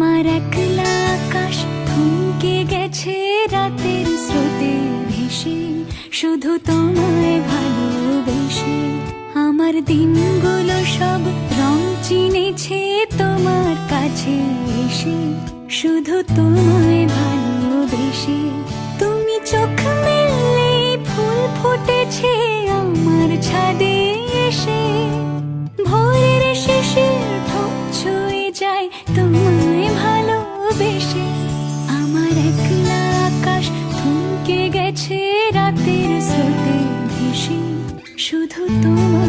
আমার একলা আকাশ থমকে গেছে রাতের স্রোতে ভেসে, শুধু তোমায় ভালোবেসে। আমার দিনগুলো সব রং চিনেছে তোমার কাছে এসে, শুধু তোমায় ভালোবেসে। তুমি চোখ মেললে ফুল ফুটেছে আমার ছাদে এসে, ভোরের শেষের ঠোঁট ছুঁয়ে যায় তোমায় ভালোবেসে। আমার একলা আকাশ থমকে গেছে রাতের স্রোতে ভেসে, শুধু তোমায়